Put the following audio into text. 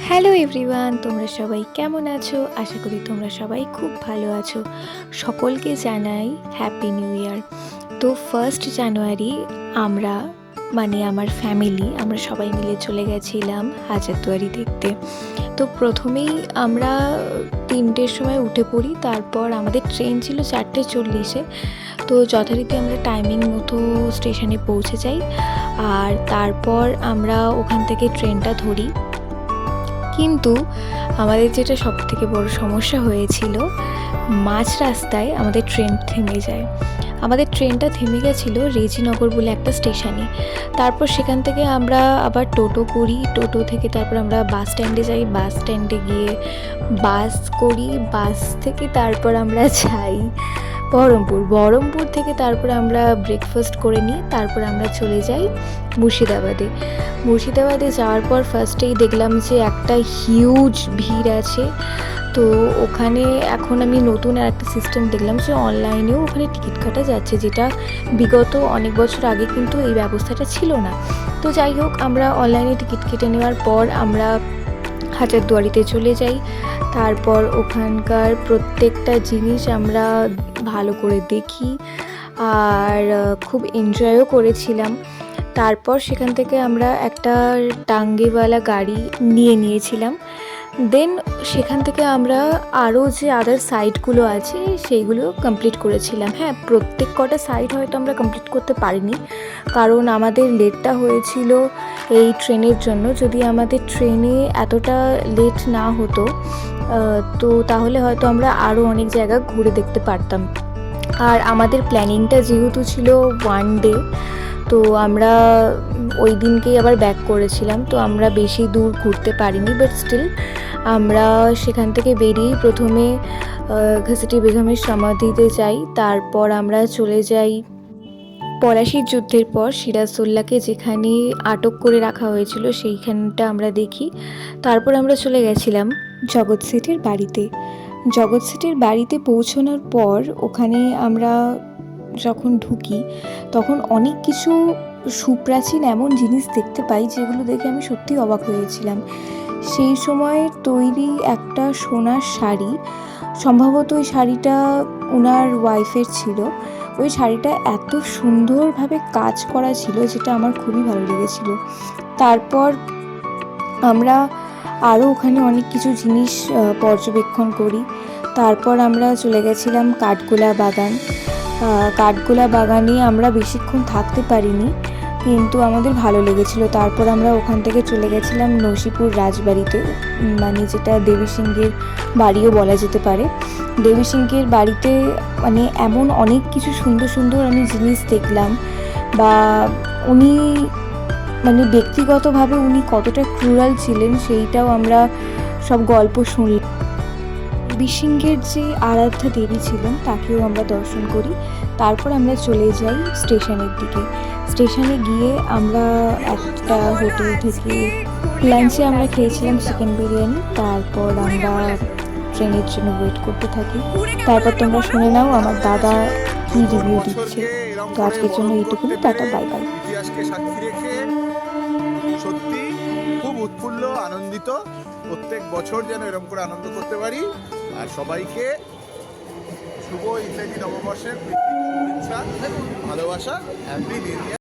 Hello everyone, তোমরা সবাই কেমন আছো? আশা করি তোমরা সবাই খুব ভালো আছো। সকলকে জানাই হ্যাপি নিউ ইয়ার। তো 1 জানুয়ারি আমরা আমার ফ্যামিলি আমরা সবাই মিলে চলে গেছিলাম হাজারদুয়ারি দেখতে। তো প্রথমেই আমরা 3টের সময় উঠে পড়ি। তারপর আমাদের ট্রেন ছিল 4:40-এ। তো যথারীতি আমরা টাইমিং মতো স্টেশনে পৌঁছে যাই। আর তারপর আমরা ওখান থেকে ট্রেনটা ধরি। কিন্তু আমাদের যেটা সবথেকে বড় সমস্যা হয়েছিল, মাঝ রাস্তায় আমাদের ট্রেন থেমে যায়। আমাদের ট্রেনটা থেমে গেছিলো রেজিনগর বলে একটা স্টেশনে। তারপর সেখান থেকে আমরা আবার টোটো করি, টোটো থেকে তারপর আমরা বাস স্ট্যান্ডে যাই, বাস স্ট্যান্ডে গিয়ে বাস করি, বাস থেকে তারপর আমরা যাই বহরমপুর থেকে তারপর আমরা ব্রেকফাস্ট করে নিই। তারপর আমরা চলে যাই মুর্শিদাবাদে যাওয়ার পর ফার্স্টেই দেখলাম যে একটা হিউজ ভিড় আছে। তো ওখানে এখন আমি নতুন আর একটা সিস্টেম দেখলাম যে অনলাইনেও ওখানে টিকিট কাটা যাচ্ছে, যেটা বিগত অনেক বছর আগে কিন্তু এই ব্যবস্থাটা ছিল না। তো যাই হোক, আমরা অনলাইনে টিকিট কেটে নেওয়ার পর আমরা হাজারদুয়ারিতে চলে যাই। তারপর ওখানকার প্রত্যেকটা জিনিস আমরা ভালো করে দেখি আর খুব এনজয়ও করেছিলাম। তারপর সেখান থেকে আমরা একটা টাঙ্গিওয়ালা গাড়ি নিয়েছিলাম। দেন সেখান থেকে আমরা আরও যে আদার সাইটগুলো আছে সেইগুলো কমপ্লিট করেছিলাম। হ্যাঁ, প্রত্যেক কটা সাইট হয়তো আমরা কমপ্লিট করতে পারিনি, কারণ আমাদের লেটটা হয়েছিল এই ট্রেনের জন্য। যদি আমাদের ট্রেনে এতটা লেট না হতো তো তাহলে হয়তো আমরা আরও অনেক জায়গা ঘুরে দেখতে পারতাম। আর আমাদের প্ল্যানিংটা যেহেতু ছিল 1 ডে, তো আমরা ওই দিনকেই আবার ব্যাক করেছিলাম। তো আমরা বেশি দূর ঘুরতে পারিনি, বাট স্টিল আমরা সেখান থেকে বেরিয়েই প্রথমে ঘাসিটি বেগমের সমাধিতে যাই। তারপর আমরা চলে যাই পলাশির যুদ্ধের পর সিরাজদৌল্লাকে যেখানে আটক করে রাখা হয়েছিল সেইখানটা আমরা দেখি। তারপর আমরা চলে গেছিলাম জগৎ শেঠের বাড়িতে। জগৎ শেঠের বাড়িতে পৌঁছানোর পর ওখানে আমরা যখন ঢুকি তখন অনেক কিছু সুপ্রাচীন এমন জিনিস দেখতে পাই যেগুলো দেখে আমি সত্যি অবাক হয়েছিলাম। সেই সময়ের তৈরি একটা সোনার শাড়ি, সম্ভবত ওই শাড়িটা ওনার ওয়াইফের ছিল। ওই শাড়িটা এত সুন্দরভাবে কাজ করা ছিল যেটা আমার খুবই ভালো লেগেছিল। তারপর আমরা আরও ওখানে অনেক কিছু জিনিস পর্যবেক্ষণ করি। তারপর আমরা চলে গেছিলাম কাঠগোলা বাগানে আমরা বেশিক্ষণ থাকতে পারিনি, কিন্তু আমাদের ভালো লেগেছিল। তারপর আমরা ওখান থেকে চলে গেছিলাম নসিপুর রাজবাড়িতে, যেটা দেবী সিংহের বাড়িও বলা যেতে পারে। দেবী সিংহের বাড়িতে এমন অনেক কিছু সুন্দর সুন্দর আমি জিনিস দেখলাম, বা উনি ব্যক্তিগতভাবে উনি কতটা ক্রুরাল ছিলেন সেইটাও আমরা সব গল্প শুনলাম। দেবী সিংহের যে আরাধ্যা দেবী ছিলেন তাকেও আমরা দর্শন করি। তারপর আমরা চলে যাই স্টেশনের দিকে। স্টেশনে গিয়ে আমরা একটা হোটেল থেকে লাঞ্চে আমরা খেয়েছিলাম চিকেন বিরিয়ানি। তারপর আমরা ট্রেনের জন্য ওয়েট করতে থাকি। তারপর তোমরা শুনে নাও আমার দাদা কি রিভিউ দিচ্ছে। তো আজকের জন্য এইটুকুনি, টাটা, বাই বাই। ইতিহাসকে সাক্ষী রেখে সত্যি খুব উৎফুল্ল, আনন্দিত। প্রত্যেক বছর যেন এরকম করে আনন্দ করতে পারি। আর সবাইকে শুভ ইংরেজি নববর্ষের শুভেচ্ছা, ভালোবাসা, হ্যাপি নিউ ইয়ার।